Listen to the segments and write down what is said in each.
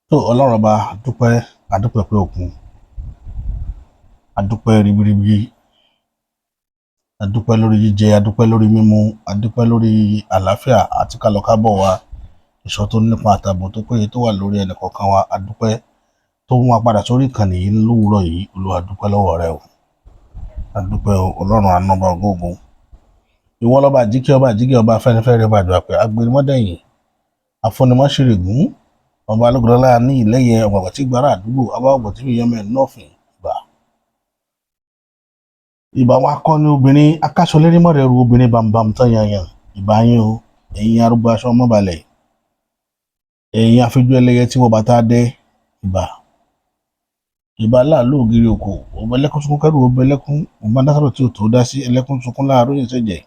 tó ọlọ́run ọba adúpẹ́ pé òkun adúpẹ́ ribiribi adúpẹ́ lórí jíjẹ adúpẹ́ lórí mímu adúpẹ́ lórí àlàáfíà àti kálọkábọ̀ wa ìṣọ́ tó nípa àtààbò tó péye tó wà lórí ẹnì kọ̀ọ̀kan wa adúpẹ́ tó mú wa padà sórí ìkànnì yìí lówùúrọ̀ yìí Olúwa adúpẹ́ lọ́wọ́ rẹ o adúpẹ́ ọlọ́run ànọ́bà ògógó ìwọ lọ́ba àjíkẹ́ ọba afẹ́nifẹ́re ọba àdúràpẹ́ agbẹnimọ́dẹ̀yìn afọ́nimọ́ṣẹ́rẹ̀gùn ọba alógúnlọ́lá ní ìlẹ́yẹ ọ̀gbọ̀gbọ̀ tí gbára àdúgbò abáwọ̀gbọ̀ tí yọmọ ẹ̀ nọ́ọ̀fìn ìbá wa kọ́ ní obìnrin akáṣọlérímọ̀rẹ́rù obìnrin bàmbàm tán yanyan ìbá yín o ẹ̀yin arúgbó aṣọ ọmọbalẹ̀ ẹ̀yin afẹ́jú ẹlẹ́yẹ tí wọ́n bàtà dẹ́ ìbá láàlú ògiri òkò ọba ẹlẹ́kùn sunkún kẹrù ọba ẹlẹ́kùn ọba dásọ̀rọ̀ tí ò tó dá sí ẹlẹ́kùn sunkún láàárọ̀ yìí ṣẹ̀jẹ̀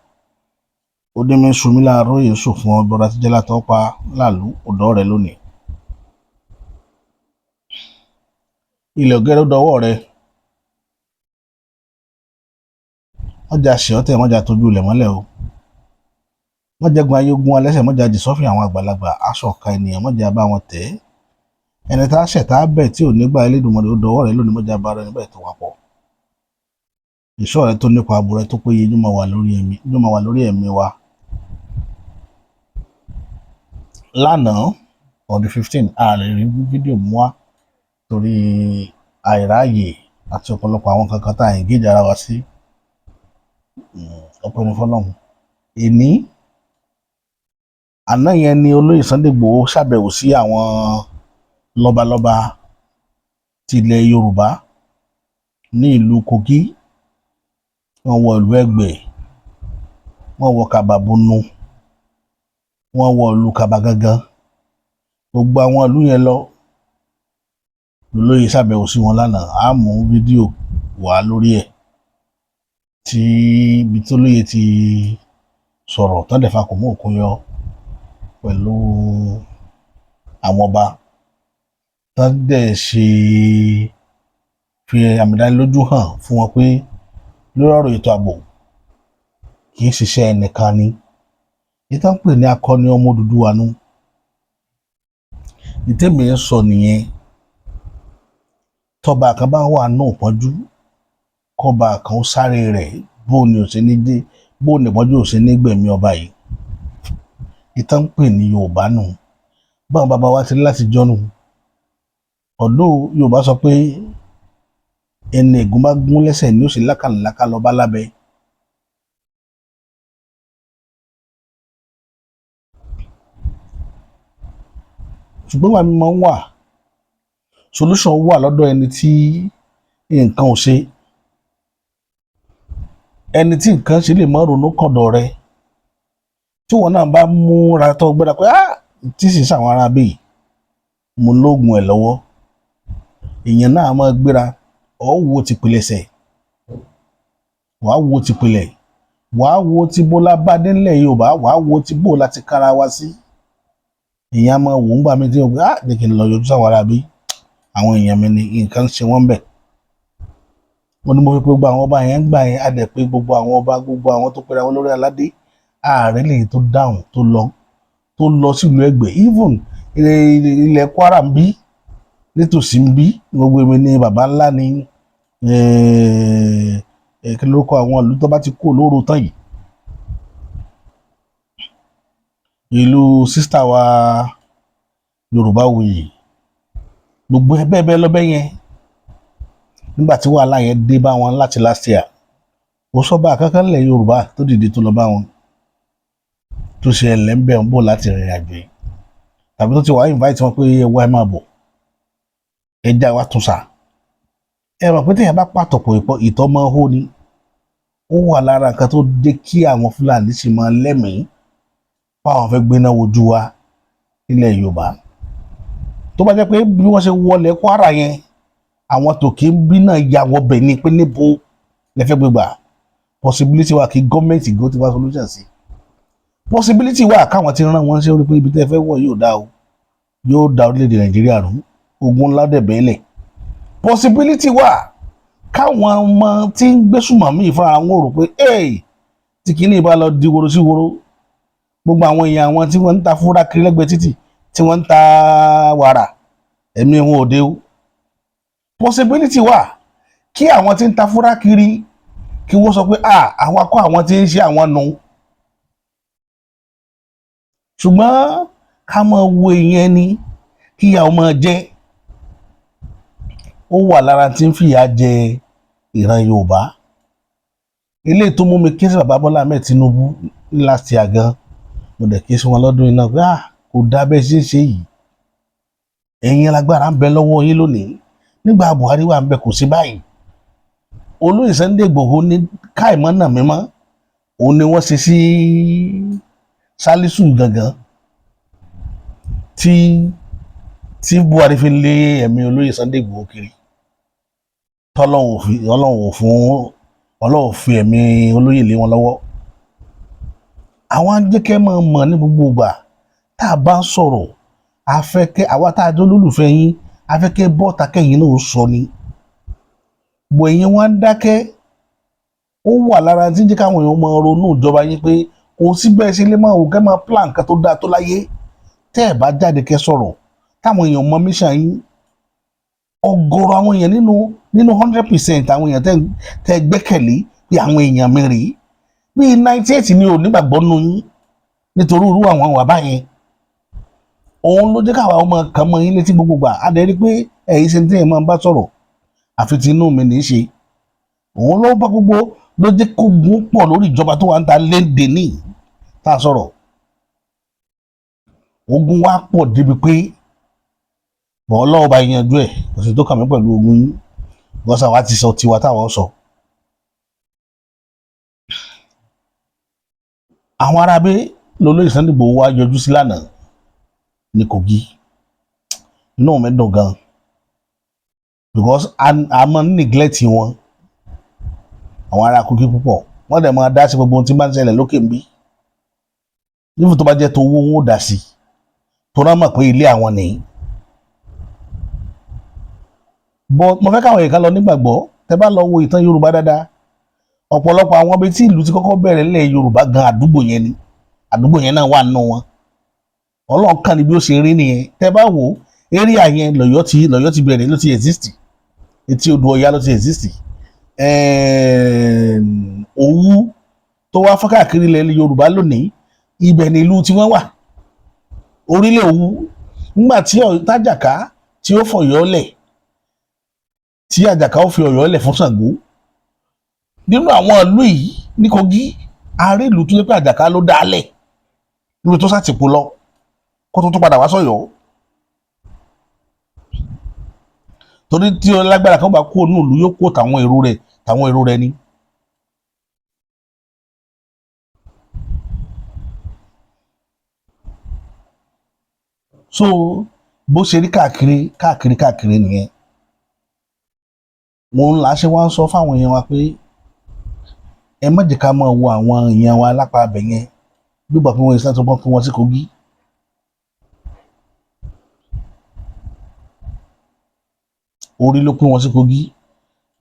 ó dé mi sunmi láàárọ̀ yìí sùn fún ọgbọ́dọ̀ àtijọ́ látọ̀ pa láàlú ọ̀dọ́ rẹ lónìí ilẹ̀ ògẹ́rẹ́ dọwọ́ rẹ mọ́jà ṣe ọ́tẹ̀ mọ́jà tójú ilẹ̀ mọ́lẹ̀ o mọ́jà gun ayé ogun alẹ́sẹ̀ mọ́jà jì sọ́fìn àwọn àgbàlagbà aṣọ ọ̀ka ènìyàn mọ́jà bá wọn tẹ̀ ẹni tá a ṣẹ̀ tá a bẹ̀ tí ò nígbà Elédùmarè ó dọwọ́ rẹ lónìí mọ́jà bá rẹ níbẹ̀ tó wà pọ̀ ìṣọ́ rẹ tó nípa ààbò rẹ tó péye yóò máa wà lórí ẹ̀mí wa. Lánàá on the 15 ààrẹ rí fídíò mú wa torí àìráàyè àti ọ̀pọ̀lọpọ̀ àwọn kankan tá à ń gèjà ara wa sí ọpẹ́ ní fọ́lọ́run. Èní àná yẹn ni olóyè Sunday Igboho ṣàbẹ̀wò sí àwọn lọ́balọ́ba ti ilẹ̀ Yorùbá ní ìlú Kogi, wọ́n wọ ìlú Ẹ̀gbẹ́, wọ́n wọ Kababunu, wọ́n wọ ìlú Kabagangan, gbogbo àwọn ìlú yẹn lọ olóyè ṣàbẹ̀wò sí wọn lánàá. A mú fídíò wá lórí ẹ̀ tí ibi tó lóye ti sọ̀rọ̀ tán dẹ̀ fa kò mú òkun yọ pẹ̀lú àwọn ọba tán dẹ̀ ṣe fi àmìdánilójú hàn fún wọn pé lórí ọ̀rọ̀ ètò ààbò kì í ṣiṣẹ́ ẹnìkan ni ìtàn pè ní akọni ọmọ Odùduwà nù. ìtẹ́mi ń sọ nìyẹn tọ́ba kan bá wà náà pọ́njú kọba kan ó sáré rẹ̀ bó ni ìpọ́njú ò ṣe ní gbẹ̀mí ọba yìí. ìtàn ń pè ní Yorùbá nù báwọn bàbá wa ti láti jọ́nù. ọ̀dọ́ Yorùbá sọ pé ẹni ègún bá gún lẹ́sẹ̀ ni ó sì lákàlàkà lọ bá lábẹ́. ṣùgbọ́n wà mí máa ń wà solution wà lọ́dọ̀ ẹni tí nǹkan ò ṣe, ẹni tí nǹkan ṣe lè má ronú kọ̀dọ̀ rẹ tí wọn náà bá múra tó gbéra pé tí sì sàwọn ará bíi mo lóògùn ẹ̀ lọ́wọ́ èèyàn náà máa gbéra wo ti pilẹ̀ṣẹ̀ wàá wo ti pilẹ̀ wàá wo ti bó lábá délẹ̀ Yorùbá wàá wo ti bó láti kára wá sí. èèyàn máa wò ń gbà mí tí wọn pé jẹ́ kí n lọ yọjú sáwọn ará bíi àwọn èèyàn mi ní nǹkan ṣe wọ́n bẹ̀. mo ní mo fi pé gbogbo àwọn ọba yẹn ń gbà yẹn á dẹ̀ pé gbogbo àwọn ọba gbogbo àwọn tó pera wọn lórí aládé ààrẹ lè tó dáhùn tó lọ sílùú Ẹ̀gbẹ́ even ilẹ̀ Kwara ń bí nítòsí ń bí gbogbo èmi ní baba ńlá ní kí ló kọ àwọn ìlú tó bá ti kó lóru tán yìí. ìlú sísítà wa Yorùbáwùyí gbogbo ẹ bẹ́ẹ̀ lọ́bẹ̀ yẹn nígbà tí wàhálà yẹn dé bá wọn láti last year ó sọ́ba kankan lẹ̀ Yorùbá tó dìde tó lọ bá wọn tó ṣe ẹlẹ́ńbẹ̀ ń bọ̀ láti rìnrìn àjò yìí tàbí tó ti wá invite wọn pé ẹ wá ẹ máa bọ̀ ẹja wa tún sà ẹ mọ̀ pé téèyàn bá pàtọ̀pọ̀ ìtọ́ máa hó ni ó wà lára nǹkan tó dé kí àwọn Fúlàní sì máa lẹ́mìí fáwọn fẹ́ gbéná wojú wa nílẹ̀ Yorùbá. tó bá jẹ́ pé bí wọ́n ṣe wọlé Kwara yẹn àwọn tòkè ń bí náà ya wọbẹ̀ ni pé níbo lẹ́fẹ́ gbégbà possibility wà kí gọ́ọ̀mẹ̀ntì gò ti wá solution sí. possibility wà káwọn ti rán wọn ṣe orí pé ibi tẹ́ fẹ́ wọ̀ yóò dá orílẹ̀-èdè Nàìjíríà rú ogun ńlá dẹ̀ bẹ́ẹ̀lẹ̀. possibility wà káwọn ọmọ tí ń gbésùmọ̀ míì fúnra wọn rò pé tí kìíní bá lọ di woro sí woro gbogbo àwọn èèyàn àwọn tí wọ́n ń ta fúra kiri lẹ́gbẹ̀ẹ́ títì tí wọ́n ń ta wàrà ẹ̀mí wọn ò dé o possibility wà kí àwọn tí ń ta fúrá kiri kí wọ́n sọ pé àwọn akọ́ àwọn tí ń ṣe àwọn nu ṣùgbọ́n ká máa wo ìyẹn ni kí ìyà ọmọ jẹ́ ó wà lára tí ń fìyà jẹ ìran Yorùbá eléyìí tó mú mi ké sí bàbá Bọ́lá Ahmed Tinubu last year gan mo dẹ̀ ké sí wọn lọ́dún iná pé kò dá bẹ́ẹ̀ ṣe é ṣe yìí ẹ̀yin alágbára ń bẹ lọ́wọ́ yín lónìí nígbà Buhari wà ń bẹ kò sí báyìí olóyè Sunday Igboho ní káìmọ́ náà mímọ́ òun ni wọ́n ṣe sí Salisu gangan tí Buhari fi lé ẹ̀mí olóyè Sunday Igboho kiri Ọlọ́run fi ẹ̀mí olóyè lé wọn lọ́wọ́ àwọn ajẹ́kẹ́ máa mọ̀ ní gbogbo ìgbà tá a bá ń sọ̀rọ̀ afẹ́kẹ́ àwa tá a jẹ́ olólùfẹ́ yín afẹ́kẹ́ bọ́ọ̀tà kẹ́yìn náà sọ ni bọ̀ ẹ̀yin wá ń dákẹ́ ó wà lára tí ń jẹ́ káwọn èèyàn máa ronú ìjọba yín pé kò sí bẹ́ẹ̀ ṣe lè máa wò kẹ́ máa plan nǹkan tó dáa tó láyé tẹ́ ẹ̀ bá jáde kẹ́ sọ̀rọ̀ táwọn èèyàn mọ mission yín ọ̀gọ̀rọ̀ àwọn èèyàn nínú 100% àwọn èèyàn tẹ́ gbẹ́kẹ̀lé pé àwọn èèyàn mi rèé bíi 98 ni ò nígbàgbọ́ nù yín nítorí irú àwọn wà báyẹn òun ló jẹ́ káwa ọmọ kan mọ yín létí gbogbo gbà á dẹ̀ rí pé ẹ̀yin ṣe tí ẹ̀ máa bá sọ̀rọ̀ àfi tí inú mi ní í ṣe òun ló bá gbogbo ló jẹ́ kó gún pọ̀ lórí ìjọba tó wà ń ta léde ní tá a sọ̀rọ̀ ogun wa pọ̀ débi pé bọ́ọ̀ lọ́wọ́ bá yanjú ẹ̀ kò sí tó kàn mí pẹ̀lú ogun yín gọ́sà wa ti sọ tiwa táwọn sọ. àwọn arábẹ́ lolóyè Sunday Igboho wa yọjú sí lánàá ní Kogi inú mi dùn gan because a máa ń neglect wọn àwọn ará Kogi púpọ̀ wọ́n dẹ̀ máa dá sí gbogbo ohun tí bá ń ṣẹlẹ̀ lókè ń bí nífun tó bá jẹ́ tó owó wọn ò dá sí tó náà mọ̀ pé ilé àwọn nìyí but mo fẹ́ káwọn èèyàn kan lọ nígbàgbọ́ tẹ́ bá lọ wo ìtàn Yorùbá dáadáa ọ̀pọ̀lọpọ̀ àwọn ibi tí ìlú ti kọ́kọ́ bẹ̀rẹ̀ lẹ̀ Yorùbá gan àdúgbò yẹn náà wà nínú wọn Ọlọ́run kan ni bí ó ṣe rí nìyẹn tẹ́ bá wò area yẹn lọ́yọ́ ti bẹ̀rẹ̀ ló ti exist etí odò Ọya ló ti exist Òwu tó wá fọ́n káàkiri ilẹ̀ Yorùbá lónìí ibẹ̀ ni ìlú tí wọ́n wà orílẹ̀ Òwu nígbà tí Tájàká tí ó fọ̀yọ́ lẹ̀ tí Àjàká ó fi Ọ̀yọ́ lẹ̀ fún Ṣàngó nínú àwọn ìlú yìí ní Kogi ààrẹ ìlú tó yẹ pé Àjàká ló dálẹ̀ níbi tó sàtìpó lọ kó tó padà wá sọ́yọ́ torí tí lágbára kan bá kó nínú ìlú yóò kó táwọn èrò rẹ̀ ni. so bó ṣe rí káàkiri nìyẹn wọn là ṣe wá ń sọ fáwọn èèyàn wa pé ẹ má jẹ́ ká máa wo àwọn èèyàn wa lápá abẹ yẹn gbígbà pé wọ́n ṣe tó bọ́ fún wọn sí Kogi orí ló pín wọn sí Kogi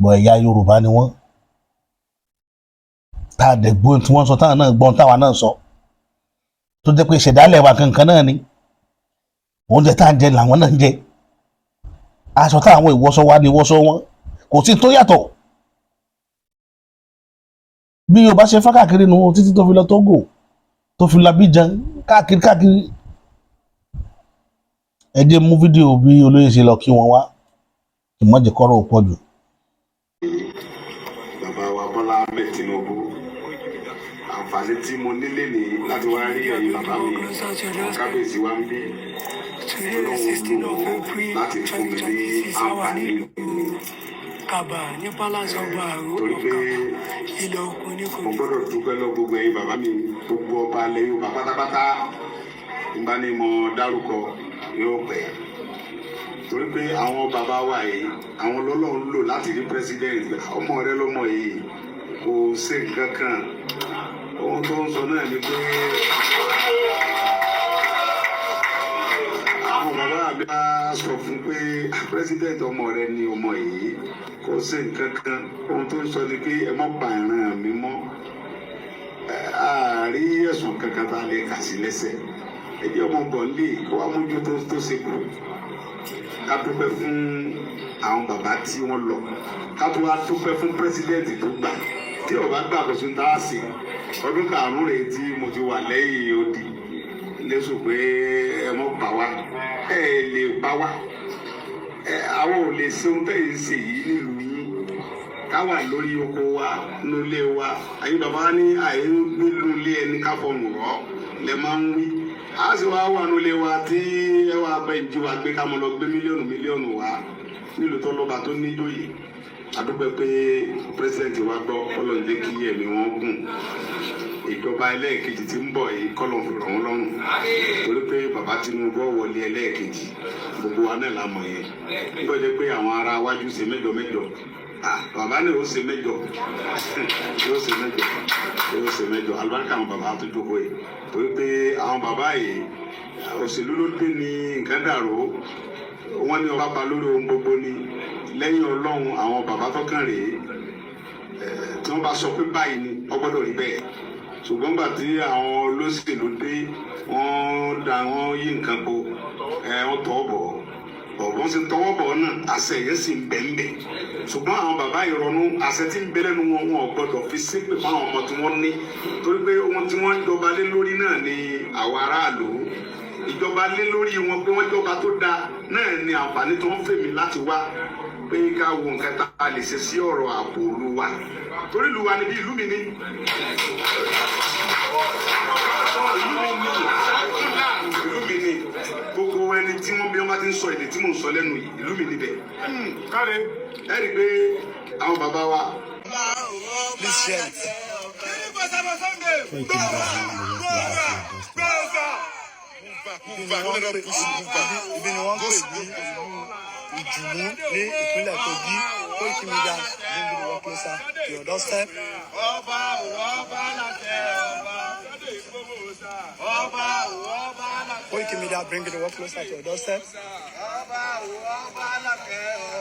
bọ̀ ẹ̀yà Yorùbá ni wọ́n tá a dẹ̀ gbóhùn tí wọ́n sọ táwọn náà gbọ́n táwa náà sọ tó jẹ́ pé ìṣẹ̀dálẹ̀ wa kankan náà ni oúnjẹ tá à ń jẹ làwọn náà ń jẹ aṣọ táwọn ìwọṣọ wa ni ìwọṣọ wọn kò sí tó yàtọ̀ bí Yorùbá ṣe fá káàkiri nù títí tó fi lọ Togo tó fi lọ Abidjan káàkiri ẹ jẹ́ mú fídíò bí olóyè ṣe lọ kí wọn wá ìmọ̀jẹ̀ kọ́rọ̀ ò pọ̀ jù. Bàbá wa Bọ́lá Ahmed Tinubu àǹfààní tí mo nílé ní láti wá rí ẹ̀yin bàbá mi kábíyèsí wa ń bí láti fún mi ní àǹfààní Kaba ní palace ọba àrò ilẹ̀ òkun ní Kogi. mo gbọ́dọ̀ dúpẹ́ lọ gbogbo ẹ̀yin bàbá mi gbogbo ọba alẹ́ Yorùbá pátápátá nígbà ní mo dárúkọ yóò pẹ́ torí pé àwọn bàbá wa yìí àwọn lọ́lọ́run lò láti rí president ọmọ rẹ lọ́mọ yìí kò ṣe nǹkan kan ohun tó ń sọ náà ni pé àwọn bàbá mi á sọ fún pé president ọmọ rẹ ni ọmọ yìí kò ṣe nǹkan kan ohun tó ń sọ ni pé ẹ má pa ìran mi mọ́ àárí ẹ̀sùn kankan tá a lè kà sí lẹ́sẹ̀ ẹ jẹ́ ọmọ bọ̀ǹlì kó wá mójú tó ṣe kù ká dúpẹ́ fún àwọn bàbá tí wọ́n lọ ká tó wá dúpẹ́ fún pírẹsidẹ́ǹtì tó gbà tí ọba gbà kó sún tá a sì ọdún karùn-ún rèé tí mo ti wà lẹ́yìn odi lẹ́sùn pé ẹ mọ́ pa wá ẹ lè pa wá àwọn ò lè ṣe ohun tẹ́yìn ṣe yìí nílùú yín ká wà lórí oko wa nulẹ̀ wa àyè bàbá ní àyè nílùú ẹni ká fọnù rọ lẹ máa ń wí a sì wá wà nulẹ̀ wa tí ẹ wà bẹ ìjì wa gbé ká mọ lọ gbé mílíọ̀nù wa nílùú tó lọ́ba tó níjòyè àdúgbò pé pírẹsidẹ́ǹtì wa gbọ́ Ọlọ́run jẹ́ kí ẹ̀mí wọn gùn ìjọba ẹlẹ́ẹ̀kejì tí ń bọ̀ yìí kọ́lọ̀ fi rọ̀ wọ́n lọ́rùn torí pé bàbá Tinubu wọlé ẹlẹ́ẹ̀kejì gbogbo wa náà la mọ̀ yẹn nígbà jẹ́ pé àwọn ará wájú ṣe mẹ́jọ bàbá náà ó ṣe mẹ́jọ alùbáríkà àwọn bàbá tó jókòó yìí torí pé àwọn bàbá yìí òṣèlú ló dé ní nǹkan dàrú wọ́n ní ọba ba lórí ohun gbogbo ni lẹ́yìn Ọlọ́run àwọn bàbá tó kàn rèé tí wọ́n bá sọ pé báyìí ni ó gbọ́dọ̀ rí bẹ́ẹ̀ ṣùgbọ́n gbà tí àwọn olóṣèlú dé wọ́n yí nǹkan po wọ́n tọwọ́ bọ̀ ọ̀bọ̀n sì tọwọ́ bọ̀ náà àṣẹ yẹn sì ń bẹ̀ ń bẹ̀ ṣùgbọ́n àwọn bàbá ìrọ̀nù àṣẹ tí ń bẹ lẹ́nu wọn ò gbọ́dọ̀ fi ṣépè fún àwọn ọmọ tí wọ́n ní torí pé ohun tí wọ́n ń jọba lé lórí náà ni àwọn aráàlú ìjọba lé lórí wọn pé wọ́n jọba tó dáa náà ni àǹfààní tó ń fèmí láti wá pé ká wo nǹkan tá a lè ṣe sí ọ̀rọ̀ ààbò ìlú wa torí ìlú wa níbi ìlú mi ní. ìlú mi ní gbogbo ẹni tí wọ́n bí wọ́n bá ti ń sọ èdè tí mò ń sọ lẹ́nu yìí ìlú mi níbẹ̀. ẹ rí i pé àwọn bàbá wa. ibi ni wọ́n pè ní Ìjùmú ní ìpínlẹ̀ Kogi Koiki Media bring the work closer to your doorstep. Koiki Media bring the work closer to your doorstep.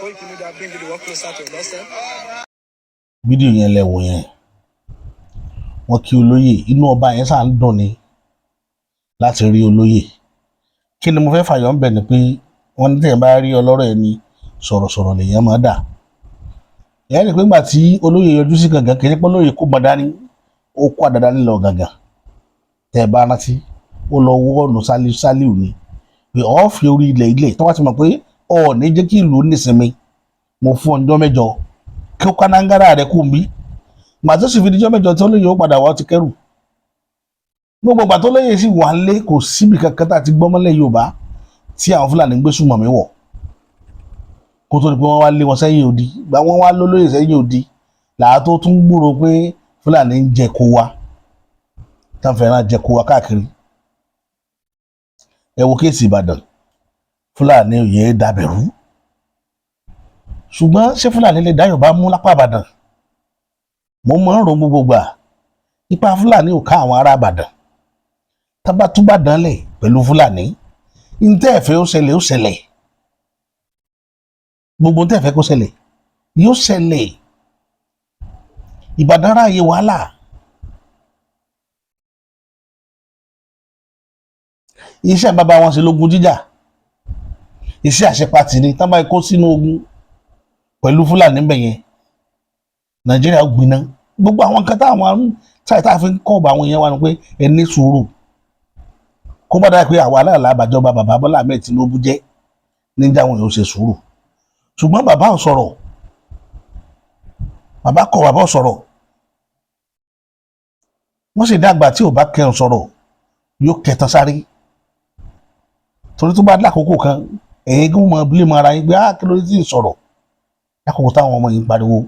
Koiki Media bring the work closer to your doorstep. fídíò yẹn lẹ wò yẹn wọ́n kí olóyè inú ọba yẹn sáà ń dùn ni láti rí olóyè kí ni mo fẹ́ fàyọ̀ ń bẹ̀ ni pé wọ́n ní tẹ̀yìn bá rí ọlọ́rọ̀ ẹni sọ̀rọ̀sọ̀rọ̀ lèèyàn máa dà ìyá rẹ̀ pé ńgbà tí olóyè yọjú sí gàngàn kì í pé olóyè kó gbọ́n dání ó kó àdàdà nílò gàngàn tẹ̀ bá rántí ó lọ wọ́ ọ̀nà Sálíù ni pé ọ̀ fi orí ilẹ̀ tó wá ti mọ̀ pé ọ̀ ní jẹ́ kí ìlú nísinmi mo fún ọjọ́ mẹ́jọ kí ó kánángárà rẹ̀ kù mí gbà tó sì fi dijọ́ mẹ́jọ tí olóyè ó padà wá ti kẹ́rù gbogbo ìgbà tó lóyè sì wà lé kò síbi kankan tá a ti gbọ́mọ́lẹ̀ Yorùbá tí àwọn Fúlàní ń gbé Sùmọ̀mí wọ̀ kó tó di pé wọ́n wá lé wọn sẹ́yìn odi gba wọ́n wá lólóyè sẹ́yìn odi làá tó tún gbúrò pé Fúlàní ń jẹ kó wa táwọn fẹ́ràn jẹ kó wa káàkiri ẹ wo kéèsì Ìbàdàn Fúlàní ò yẹ dàbẹ̀rú ṣùgbọ́n ṣé Fúlàní lè dá Yorùbá mú lápá Ìbàdàn mo mọ̀ ń ro gbogbo gbà ipa Fúlàní ò ká àwọn ará Ìbàdàn tábà túbà dánlẹ̀ pẹ̀lú Fúlàní ntẹ́ ẹ̀fẹ́ ó ṣẹlẹ̀ gbogbo ntẹ́ ẹ̀fẹ́ kó ṣẹlẹ̀ yóò ṣẹlẹ̀ Ìbàdàn ráàyè wàhálà iṣẹ́ bàbá wọn ṣe lógun jíjà iṣẹ́ àṣepatì ni tábà kó sínú ogun pẹ̀lú Fúlàní bẹ̀yẹn Nàìjíríà gbiná gbogbo àwọn kan táwọn àrùn táyà fi ń kọ́ ọ̀bà àwọn èèyàn wa ni pé ẹ ní sùúrù kó bá dáa pé àwa aláàlá àbàjọba bàbá Bọ́lá Ahmed Tinubu jẹ́ níjà àwọn èèyàn ṣe sùúrù ṣùgbọ́n bàbá ò sọ̀rọ̀ bàbá ò sọ̀rọ̀ wọ́n sì dàgbà tí ò bá kẹun sọ̀rọ̀ yóò kẹtàn sáré torí tó bá lákòókò kan ẹ̀yin kí wọ́n mọ bílẹ̀ mọ ara yín pé kí ló dé tí ì sọ̀rọ̀ lákòókò táwọn ọmọ yìí ń pariwo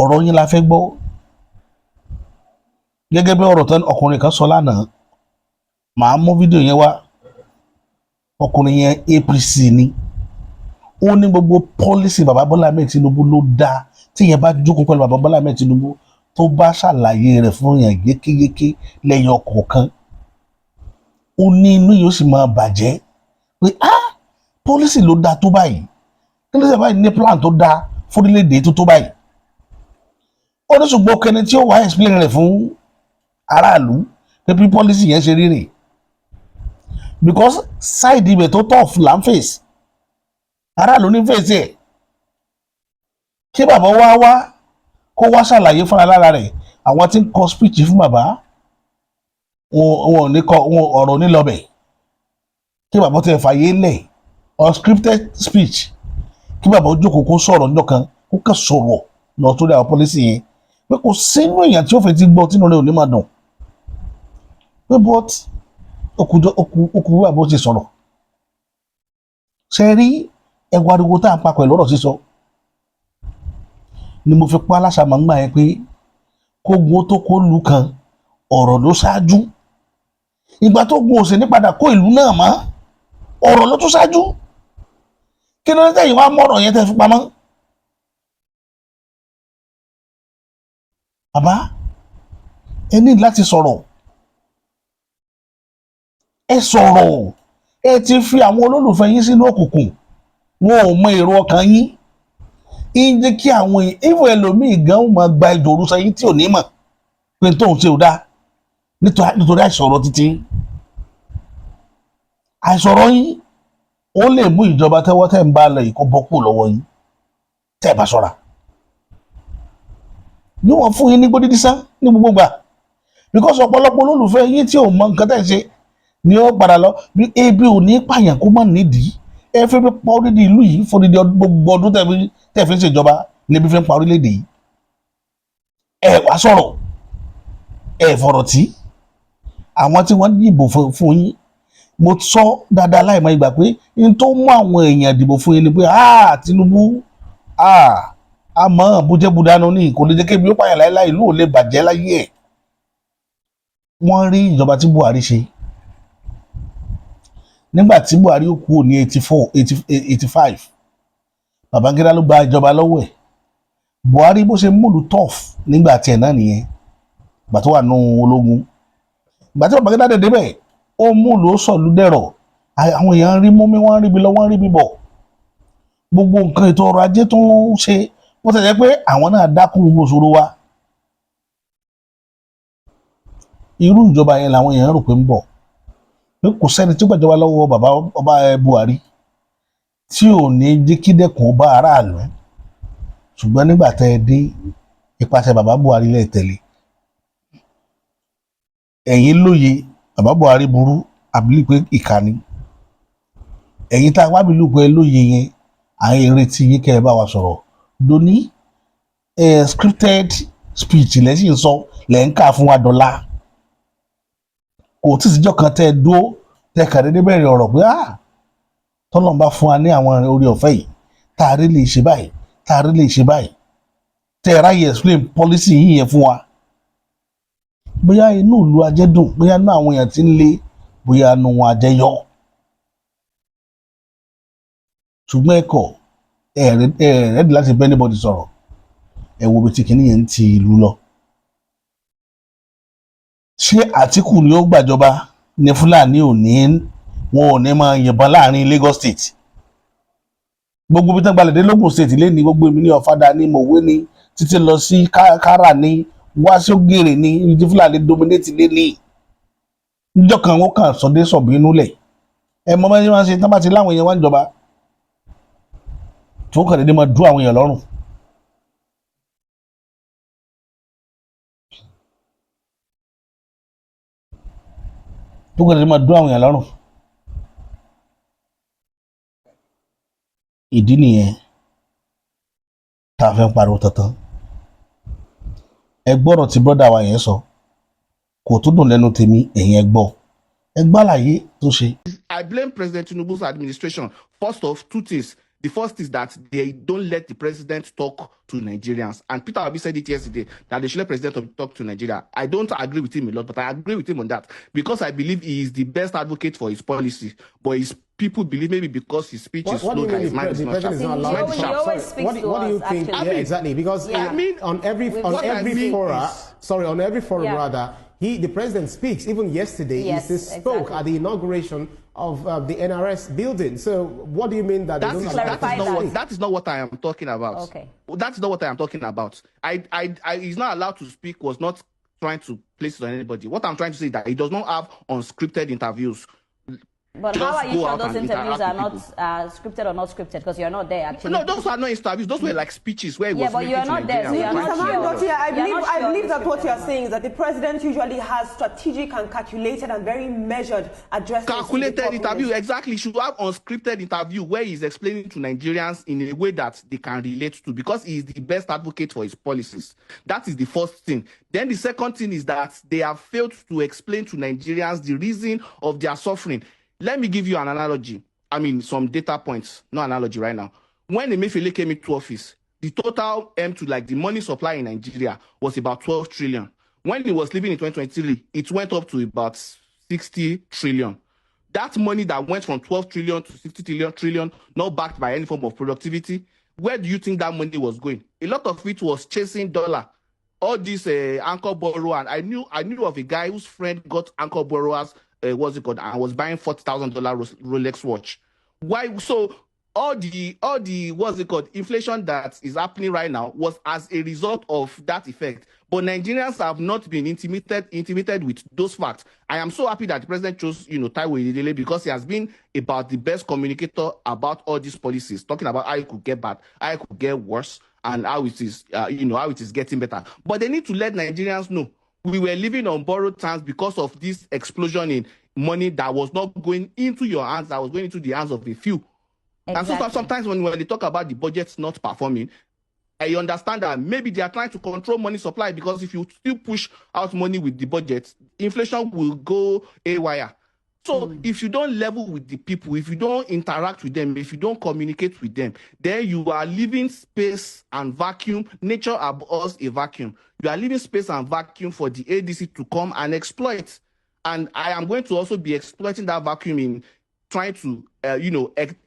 ọ̀rọ̀ yín la fẹ́ gbọ́ gẹ́gẹ́ bí ọ̀rọ̀ tán ọkùnrin kan sọ lánàá màá mú fídíò yẹn wá ọkùnrin yẹn APC ni ó ní gbogbo pọ́lísì bàbá Bọ́lá Ahmed Tinubu ló dáa tí yẹn bá jókòó pẹ̀lú bàbá Bọ́lá Ahmed Tinubu tó bá ṣàlàyé rẹ̀ fún yẹn yékéyéké lẹ́yìn ọ̀kọ̀ọ̀kan ó ní inú yóò sì máa bàjẹ́ pé pọ́lísì ló dáa tó báyìí kí ló ṣe báyìí ní plan tó dáa fún orílẹ̀-èdè tó báyìí ó ní ṣùgbọ́n kẹni tí ó wá explain rẹ̀ fún aráàlú pé bí pọ́lísì yẹn ṣe rí rè because side ibẹ̀ tó tough là ń face aráàlú ní face ẹ̀ kí bàbá wá kó wá ṣàlàyé fúnra lára rẹ̀ àwọn tí ń kọ speech fún bàbá wọn ò ní kọ ọ̀rọ̀ nílọ́bẹ̀ kí bàbá tẹ̀ fàyè lẹ̀ unscripted speech kí bàbá jókòó kó sọ̀rọ̀ níjọ́ kan kó kàn sọ̀rọ̀ lọ tó dé àwọn policy yẹn pé kò sínú èèyàn tí ó fẹ́ ti gbọ́ tínú rẹ̀ ò ní máa dùn pé but okùn bàbá ó ti sọ̀rọ̀ ṣe rí ẹwà ariwo tá à ń pa pẹ̀lú ọ̀rọ̀ sísọ ni mo fi pa aláṣà máa ń gbà yẹn pé kógun tó kó lu kan ọ̀rọ̀ ló ṣáájú ìgbà tó gun òsè ní padà kó ìlú náà mọ́ ọ̀rọ̀ ló tún ṣáájú kí ló ń tẹ̀yìn wá mọ́rọ̀ yẹn tẹ́ fi pamọ́. bàbá ẹ ní láti sọ̀rọ̀ ẹ sọ̀rọ̀ ẹ ti fi àwọn olólùfẹ́ yín sínú òkùnkùn wọn ò mọ èrò ọkàn yín ń jẹ́ kí àwọn ìwọ ẹlòmíì gan máa gba ìjòrú sẹ́yìn tí ò ní mọ̀ pé tóun ṣe ò dáa nítorí àìsọ̀rọ̀ títí àìsọ̀rọ̀ yín ó lè mú ìjọba tẹ́wọ́ tẹ́ ń bá lọ yìí kó bọ́ kúrò lọ́wọ́ yín tẹ́ ẹ bá ṣọ́ra ní wọ́n fún yín ní gbódídí sán ní gbogbo gbà because ọ̀pọ̀lọpọ̀ olólùfẹ́ yín tí ò mọ nǹkan tẹ́ ẹ ṣe ni ó padà lọ bí ebi ò ní pààyàn kó má nídìí ẹ fẹ́ fi pa orílẹ̀ ìlú yìí fòdìdí gbogbo ọdún tẹ́ fi ń ṣèjọba níbi fi ń pa orílẹ̀-èdè yìí ẹ wá sọ̀rọ̀ ẹ fọ̀rọ̀ tí àwọn tí wọ́n dìbò fún yín mo sọ dáadáa láìmọ̀ ìgbà pé n tó mú àwọn èèyàn dìbò fún yín ni pé Tinubu àmọ́ bójẹ́budánú ní kò lè jẹ́ kébi ó pààyàn láéláé ìlú ò lè bàjẹ́ láyé ẹ̀ wọ́n rí ìjọba tí Buhari ṣe nígbà tí Buhari ó kúrò ní 85 Babangida ló gba ìjọba lọ́wọ́ ẹ̀ Buhari bó ṣe múlù tough nígbà tiẹ̀ náà nìyẹn ìgbà tó wà nù ológun ìgbà tí Babangida dé débẹ̀ ó múlù ó sọ̀lú dẹ̀rọ̀ àwọn èèyàn rí mú mi wọ́n rí bi lọ wọ́n rí bi bọ̀ gbogbo nǹkan ètò ọrọ̀ ajé tó ń ṣe wọ́n ti jẹ́ pé àwọn náà dákún gbogbo ìṣòro wa irú ìjọba yẹn làwọn èèyàn rò pé ń bọ̀ pé kò sẹ́ni tí ó gbàjọba lọ́wọ́ bàbá ọba Buhari tí ò ní jẹ́ kí dẹ́kun bá aráàlú ṣùgbọ́n nígbà tẹ́ ẹ dé ipasẹ̀ bàbá Buhari lè tẹ̀lé ẹ̀yin lóye bàbá Buhari burú àbílí pé ìkànnì ẹ̀yin tá a wá bílú pé lóye yẹn àwọn èrè tí yín kẹ́ ẹ bá wa sọ̀rọ̀ lóní scripted speech lẹ́sìn sọ lẹ́ ń kà fún wa dọ́là kò tí ìsìjọ́ kan tẹ́ ẹ dúró tẹ́ ẹ kàdédé bẹ̀rẹ̀ ọ̀rọ̀ pé tọ́lọ́n bá fún wa ní àwọn orí ọ̀fẹ́ yìí tá a rí lè ṣe báyìí tá a rí lè ṣe báyìí tẹ́ ẹ ráyè explain policy yìí yẹn fún wa bóyá inú ìlú ajé dùn bóyá inú àwọn èèyàn ti ń lé bóyá inú wọn ajé yọ ṣùgbọ́n ẹ̀kọ́ ẹ̀ẹ́dì láti bẹ́ anybody sọ̀rọ̀ ẹ wo bí tí kìíní yẹn ń ti ìlú lọ ṣé Àtíkù ni ó gbàjọba ní Fúlàní wọn ò ní máa yìnbọn láàrin Lagos State gbogbo bí tán gbalẹ̀ dé lógùn state lé ní gbogbo èmi ní Ọ̀fadà ní Mòwe ní títí lọ sí Kára ní wá sí Ògèrè ní ibi Fúlàní dominate lé ní níjọ́ kan wọ́n kàn sọdé sọ̀bí inú lẹ̀ ẹ mọ́ bá ṣe tán bá ti láwọn èèyàn wá ń jọba tí wọ́n kàn dédé máa dú àwọn èèyàn lọ́rùn tó kàn dédé máa dú àwọn èèyàn lọ́rùn ìdí nìyẹn tá a fẹ́ ń pariwo tantan ẹ gbọ́rọ̀ tí brọ́dà wa yẹn sọ kò tó dùn lẹ́nu tèmi ẹ̀yin ẹ gbọ́ ẹ gbàlàyé tó ṣe. I blame President Tinubu's administration. First of two things. The first is that they don't let the president talk to Nigerians. And Peter Obi said it yesterday that they should let president talk to Nigeria. I don't agree with him a lot, but I agree with him on that because I believe he is the best advocate for his policy. But his people believe maybe because his speech is slow that his mind is not sharp. What do you think? I mean, exactly. Because I mean, on every forum rather, the president speaks. Even yesterday, he spoke at the inauguration of the NRS building. So what do you mean that that is not what I am talking about. Okay. That's not what I am talking about. He's not allowed to speak, was not trying to place it on anybody. What I'm trying to say is that he does not have unscripted interviews. But just how are you go sure out those and interviews interact are with not people. scripted or not scripted? Because you're not there, actually. No, those are not interviews. Those were like speeches where it was but you're not there, so you're not Mr. sure. Maridotti, I believe that what you're saying is that the president usually has strategic and calculated and very measured addresses. Calculated interview, exactly. Should have unscripted interview where he's explaining to Nigerians in a way that they can relate to, because he is the best advocate for his policies. That is the first thing. Then the second thing is that they have failed to explain to Nigerians the reason of their suffering. Let me give you an analogy. I mean, some data points, no analogy right now. When Emefiele came into office, the total to like the money supply in Nigeria was about 12 trillion. When he was leaving in 2023, it went up to about 60 trillion. That money that went from 12 trillion to 60 trillion, not backed by any form of productivity, where do you think that money was going? A lot of it was chasing dollar. All this anchor borrower, and I knew of a guy whose friend got anchor borrowers, what's it called, and was buying $40,000 Rolex watch. Why? So all the what's it called, inflation that is happening right now was as a result of that effect. But Nigerians have not been intimidated with those facts. I am so happy that the president chose, Taiwo Idele, because he has been about the best communicator about all these policies, talking about how it could get bad, how it could get worse, and how it is, how it is getting better. But they need to let Nigerians know we were living on borrowed times because of this explosion in money that was not going into your hands, that was going into the hands of a few. Exactly. And so sometimes when they talk about the budgets not performing, I understand that maybe they are trying to control money supply, because if you still push out money with the budget, inflation will go haywire. So if you don't level with the people, if you don't interact with them, if you don't communicate with them, then you are leaving space and vacuum. Nature abhors a vacuum. You are leaving space and vacuum for the ADC to come and exploit. And I am going to also be exploiting that vacuum in trying to,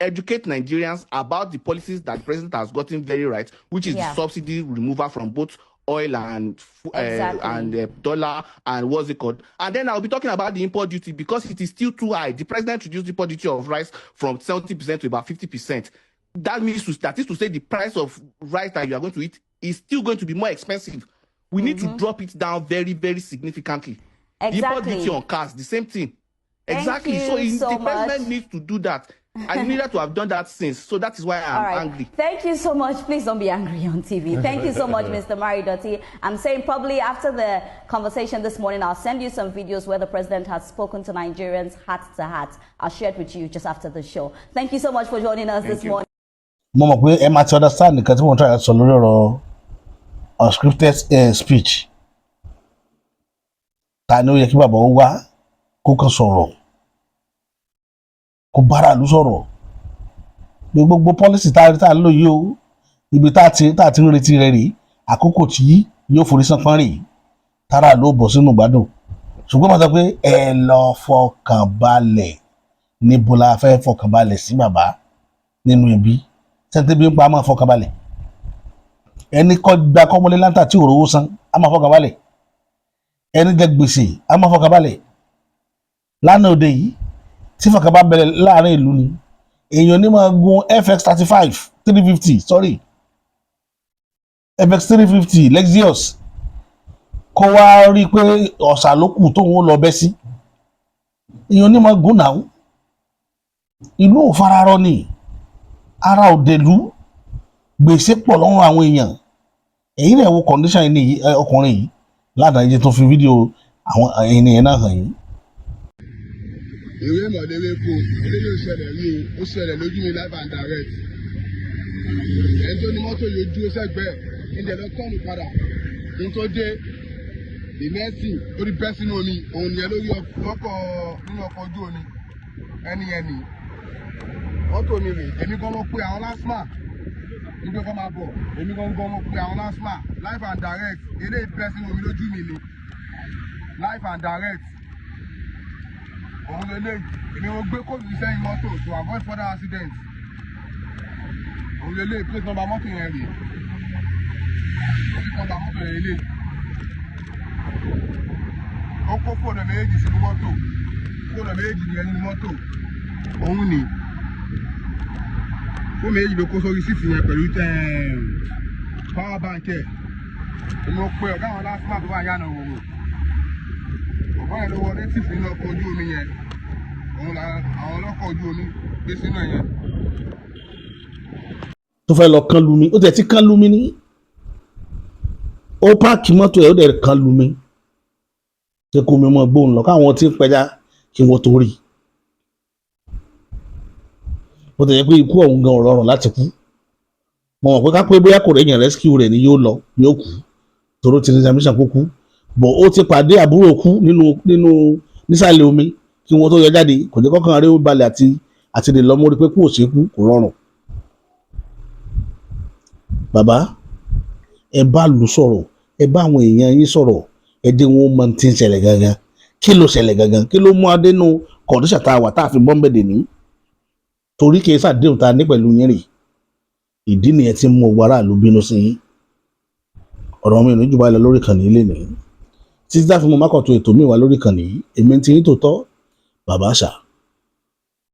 educate Nigerians about the policies that the president has gotten very right, which is the subsidy removal from both oil and dollar and what's it called. And then I'll be talking about the import duty, because it is still too high. The president reduced the import duty of rice from 70% to about 50%. That is to say the price of rice that you are going to eat is still going to be more expensive. We need to drop it down very, very significantly. Exactly. The import duty on cars, the same thing. Exactly. So the president needs to do that. I needed to have done that since. So that is why I'm angry. Thank you so much. Please don't be angry on TV. Thank you so much, Mr. Maridotti. I'm saying probably after the conversation this morning, I'll send you some videos where the president has spoken to Nigerians heart to heart. I'll share it with you just after the show. Thank you so much for joining us this morning. Mo mọ̀ pé ẹ máa ti understand nǹkan tí mo try sọ lórí ọ̀rọ̀ unscripted speech. Ta ni ó yẹ kí bàbá ó wá kó kàn sọ̀rọ̀, kó bára lù sọ̀rọ̀. Gbogbo policy tá a lò yìí o, ibi tá a ti ń retí rẹ̀ rí, àkókò tí yóò forí sánpọ́n rè, tára ló bọ̀ sínú ìgbádùn. Ṣùgbọ́n mo sọ pé ẹ lọ fọkàn balẹ̀, níbo la fẹ́ fọkàn balẹ̀ sí bàbá nínú ibi. Sẹ́ńtẹ́ bí ń pa á máa fọkàn balẹ̀. Ẹni gba kọ́mọlé láńtà tí òróró san á máa fọkàn balẹ̀. Ẹni jẹ gbèsè á máa fọkàn balẹ̀. Lánàá òde yìí tí fọkàn bá bẹ̀rẹ̀ láàrin ìlú ni èèyàn ní máa gun FX 350 FX 350 Lexus kó wá rí i pé ọ̀sà ló kù tóun ó lọ bẹ́ sí. Èèyàn ní máa gun náà. Ìlú ò fararọ ni, ara òdèlú, gbèsè pọ̀ lọ́rùn àwọn èèyàn. Èyí náà wo condition yìí ọkùnrin yìí ládàá yìí tó fi fídíò àwọn ènìyàn náà hàn yìí. Ìwé ìmọ̀lẹ́wé kò eléyìí ò ṣẹlẹ̀ rí o, ó ṣẹlẹ̀ lójú mi live and direct. Ẹni tó ní mọ́tò yóò dúró sẹ́gbẹ̀ẹ́ ilẹ̀ lọ tọ́ọ̀nù padà kí n tó dé ìmẹ́sì orí bẹ́ sínú omi òun yẹn lórí ọkọ̀ nínú ọkọ̀ ojú omi ẹni yẹn nì. Mọ́tò mi rè èmi gan mo pe àwọn lásìmà nígbà kan máa bọ̀ èmi gan mo pe àwọn lásìmà live and direct eléyìí bẹ́ sínú omi lójú mi ni live and direct. Òun lè lè èmi mo gbé kóòtù sẹ́yìn mọ́tò to avoid further accidents. Òun lè lè plate number mọ́tò yẹn rè plate number mọ́tò yẹn lè. Ó kó fóònù méjì sínú mọ́tò, fóònù méjì nìyẹn nínú mọ́tò. Òun ni fóònù méjì ló kó sórí síìtì yẹn pẹ̀lú power bank ẹ̀. Èmi mo pe ọ̀gá àwọn lásìmọ̀ tó wà yánà òwòrò. Ọ̀gá yẹn ló wọlé síìtì nínú ọkọ̀ ojú omi yẹn. òun là àwọn ọlọ́kọ̀ ojú omi gbé sínú ẹ̀yẹn. tó fẹ́ lọ kán lumi ó tẹ̀ tí kán lumi ní ó páàkì mọ́tò ẹ̀ ó dẹ̀ kán lumi ṣé kó mi mọ́ gbóhùn lọ káwọn tí ń pẹja kí wọ́n tó rí ó tẹ̀ yẹ pé ikú ọ̀hún gan ọ̀rọ̀rùn láti kú mo mọ̀ pé ká pé bóyá kò rẹ̀yìn rescue rẹ̀ ni yóò lọ yóò kú tòró ti ní examination kó kú bọ̀ ó ti pàdé àbúrò kú nínú nísàlẹ̀ omi kí wọ́n tó yọ jáde kò jẹ́ kọ́kàn rẹ̀ ó balẹ̀ àti lè lọ mórí pé kú ò ṣe kú kò rọrùn. Bàbá ẹ bá lù sọ̀rọ̀ ẹ bá àwọn èèyàn yín sọ̀rọ̀ ẹ dé wọn mọ tí ń ṣẹlẹ̀ gangan kí ló ṣẹlẹ̀ gangan kí ló mú adénú kọ̀ọ̀dúṣà tá a wà tá a fi bọ́m̀bẹ̀dẹ̀ ní torí kì í ṣàdéhùn tá a ní pẹ̀lú yín rè ìdí nìyẹn tí mo wàrà ló bínú sí yín ọ̀rọ̀ mi ò ní jù báyìí lọ lórí ìkànnì ilé nìyí títí tá a fi mọ mákọ̀tún ètò mi wà lórí ìkànnì yìí èmi ti yín tòótọ́ Bàbá Àṣà.